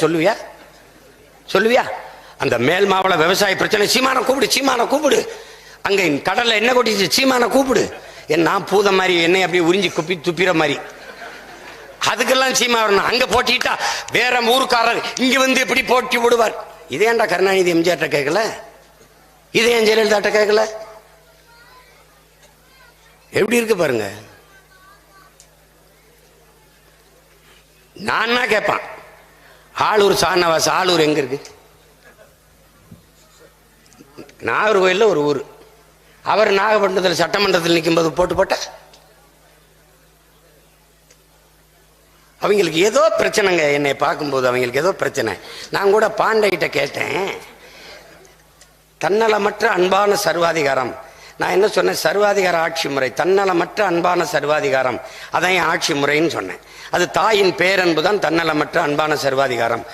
சொல்லுவியா சொல்லுவியா? அந்த மேல் மாவள விவசாய பிரச்சனை, சீமான கூப்பிடு, சீமான கூப்பிடு. அங்க கடல்ல என்ன கொட்டிச்சு, சீமான கூப்பிடு. நான் பூத மாதிரி என்னை அப்படியே உறிஞ்சி குப்பி துப்பிற மாதிரி, அதுக்கெல்லாம் சீமா வரணும். அங்க போட்டிட்டா வேற ஊருக்காரர் இங்க வந்து எப்படி போட்டி விடுவார். இதேண்டா கருணாநிதி எம்ஜிஆர்ட்ட கேட்கல, இதே ஜெயலலிதாட்ட கேட்கல? எப்படி இருக்கு பாருங்க. நான் கேட்பான், ஆளூர் சானவாஸ், ஆளூர் எங்க இருக்கு? நாகர்கோயில்ல ஒரு ஊர். அவர் நாகப்பட்டினத்தில் சட்டமன்றத்தில் நிற்கும் போது போட்ட அவங்களுக்கு ஏதோ பிரச்சனைங்க. என்னை பார்க்கும்போது அவங்களுக்கு ஏதோ பிரச்சனை. நான் கூட பாண்டைகிட்ட கேட்டேன், தன்னலமற்ற அன்பான சர்வாதிகாரம். நான் என்ன சொன்னேன், சர்வாதிகார ஆட்சி முறை, தன்னலமற்ற அன்பான சர்வாதிகாரம், அதான் ஆட்சி முறைன்னு சொன்னேன். அது தாயின் பேரன்பு தான் தன்னலமற்ற அன்பான சர்வாதிகாரம்.